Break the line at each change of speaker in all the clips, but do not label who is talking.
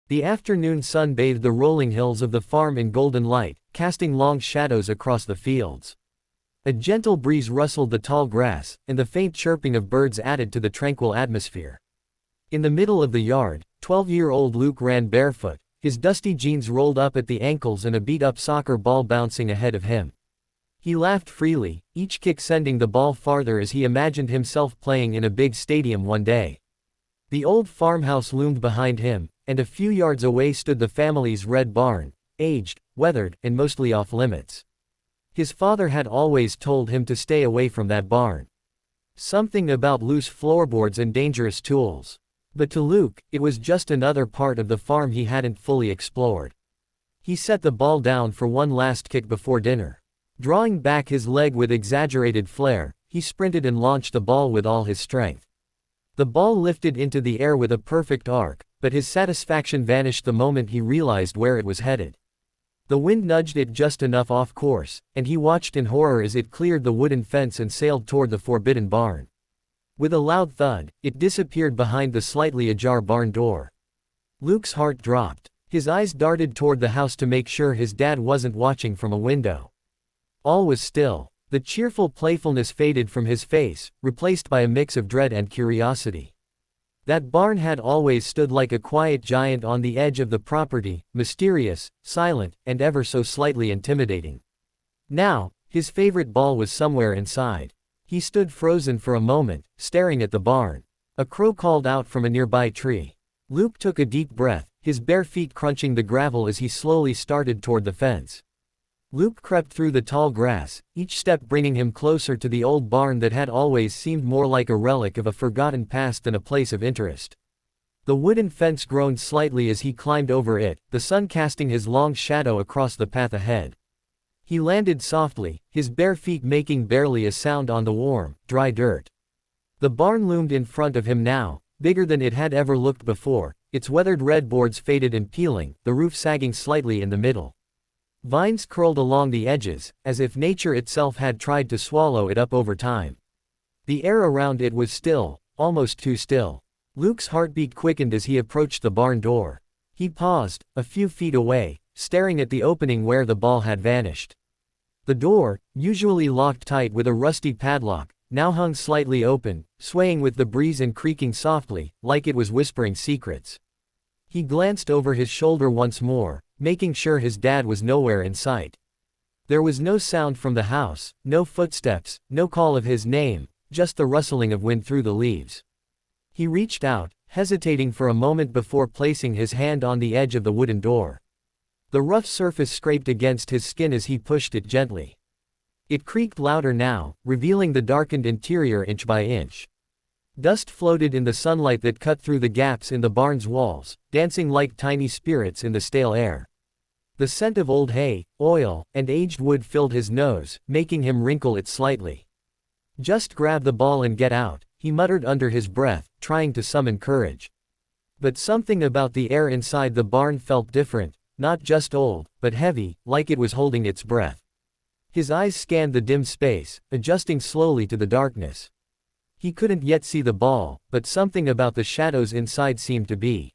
The afternoon sun bathed the rolling hills of the farm in golden light, casting long shadows across the fields. A gentle breeze rustled the tall grass, and the faint chirping of birds added to the tranquil atmosphere. In the middle of the yard, 12-year-old Luke ran barefoot, his dusty jeans rolled up at the ankles and a beat-up soccer ball bouncing ahead of him. He laughed freely, each kick sending the ball farther as he imagined himself playing in a big stadium one day. The old farmhouse loomed behind him, and a few yards away stood the family's red barn, aged, weathered, and mostly off-limits. His father had always told him to stay away from that barn. Something about loose floorboards and dangerous tools. But to Luke, it was just another part of the farm he hadn't fully explored. He set the ball down for one last kick before dinner. Drawing back his leg with exaggerated flair, he sprinted and launched the ball with all his strength. The ball lifted into the air with a perfect arc, but his satisfaction vanished the moment he realized where it was headed. The wind nudged it just enough off course, and he watched in horror as it cleared the wooden fence and sailed toward the forbidden barn. With a loud thud, it disappeared behind the slightly ajar barn door. Luke's heart dropped. His eyes darted toward the house to make sure his dad wasn't watching from a window. All was still. The cheerful playfulness faded from his face, replaced by a mix of dread and curiosity. That barn had always stood like a quiet giant on the edge of the property, mysterious, silent, and ever so slightly intimidating. Now, his favorite ball was somewhere inside. He stood frozen for a moment, staring at the barn. A crow called out from a nearby tree. Luke took a deep breath, his bare feet crunching the gravel as he slowly started toward the fence. Luke crept through the tall grass, each step bringing him closer to the old barn that had always seemed more like a relic of a forgotten past than a place of interest. The wooden fence groaned slightly as he climbed over it, the sun casting his long shadow across the path ahead. He landed softly, his bare feet making barely a sound on the warm, dry dirt. The barn loomed in front of him now, bigger than it had ever looked before, its weathered red boards faded and peeling, the roof sagging slightly in the middle. Vines curled along the edges, as if nature itself had tried to swallow it up over time. The air around it was still, almost too still. Luke's heartbeat quickened as he approached the barn door. He paused, a few feet away, staring at the opening where the ball had vanished. The door, usually locked tight with a rusty padlock, now hung slightly open, swaying with the breeze and creaking softly, like it was whispering secrets. He glanced over his shoulder once more, making sure his dad was nowhere in sight. There was no sound from the house, no footsteps, no call of his name, just the rustling of wind through the leaves. He reached out, hesitating for a moment before placing his hand on the edge of the wooden door. The rough surface scraped against his skin as he pushed it gently. It creaked louder now, revealing the darkened interior inch by inch. Dust floated in the sunlight that cut through the gaps in the barn's walls, dancing like tiny spirits in the stale air. The scent of old hay, oil, and aged wood filled his nose, making him wrinkle it slightly. "Just grab the ball and get out," he muttered under his breath, trying to summon courage. But something about the air inside the barn felt different, not just old, but heavy, like it was holding its breath. His eyes scanned the dim space, adjusting slowly to the darkness. He couldn't yet see the ball, but something about the shadows inside seemed to be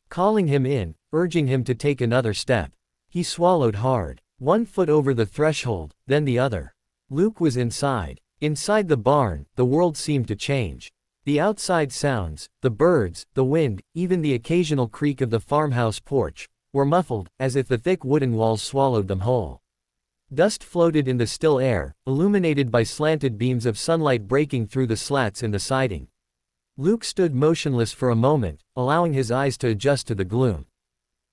calling him in, urging him to take another step. He swallowed hard. One foot over the threshold, then the other. Luke was inside. Inside the barn, the world seemed to change. The outside sounds, the birds, the wind, even the occasional creak of the farmhouse porch, were muffled, as if the thick wooden walls swallowed them whole. Dust floated in the still air, illuminated by slanted beams of sunlight breaking through the slats in the siding. Luke stood motionless for a moment, allowing his eyes to adjust to the gloom.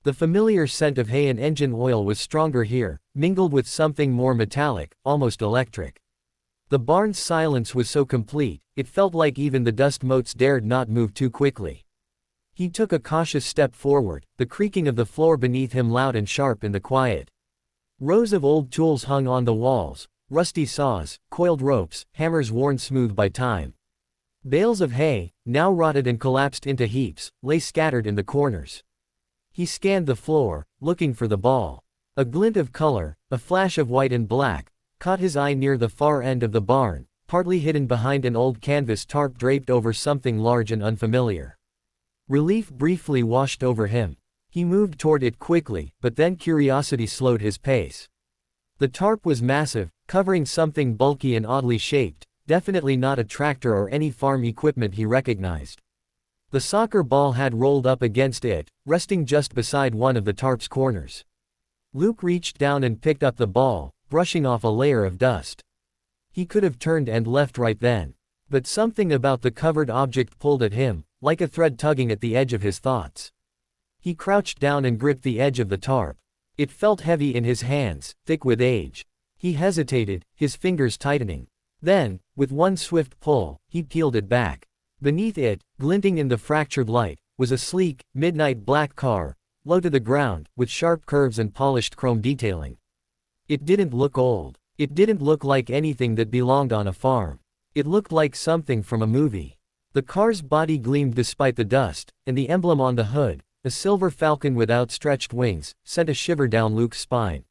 The familiar scent of hay and engine oil was stronger here, mingled with something more metallic, almost electric. The barn's silence was so complete, it felt like even the dust motes dared not move too quickly. He took a cautious step forward, the creaking of the floor beneath him loud and sharp in the quiet. Rows of old tools hung on the walls, rusty saws, coiled ropes, hammers worn smooth by time. Bales of hay, now rotted and collapsed into heaps, lay scattered in the corners. He scanned the floor, looking for the ball. A glint of color, a flash of white and black, caught his eye near the far end of the barn, partly hidden behind an old canvas tarp draped over something large and unfamiliar. Relief briefly washed over him. He moved toward it quickly, but then curiosity slowed his pace. The tarp was massive, covering something bulky and oddly shaped, definitely not a tractor or any farm equipment he recognized. The soccer ball had rolled up against it, resting just beside one of the tarp's corners. Luke reached down and picked up the ball, brushing off a layer of dust. He could have turned and left right then. But something about the covered object pulled at him, like a thread tugging at the edge of his thoughts. He crouched down and gripped the edge of the tarp. It felt heavy in his hands, thick with age. He hesitated, his fingers tightening. Then, with one swift pull, he peeled it back. Beneath it, glinting in the fractured light, was a sleek, midnight black car, low to the ground, with sharp curves and polished chrome detailing. It didn't look old. It didn't look like anything that belonged on a farm. It looked like something from a movie. The car's body gleamed despite the dust, and the emblem on the hood, a silver falcon with outstretched wings, sent a shiver down Luke's spine.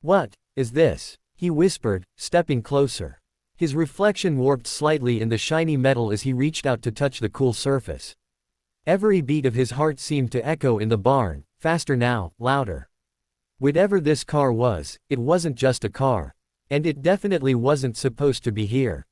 "What is this?" he whispered, stepping closer. His reflection warped slightly in the shiny metal as he reached out to touch the cool surface. Every beat of his heart seemed to echo in the barn, faster now, louder. Whatever this car was, it wasn't just a car. And it definitely wasn't supposed to be here.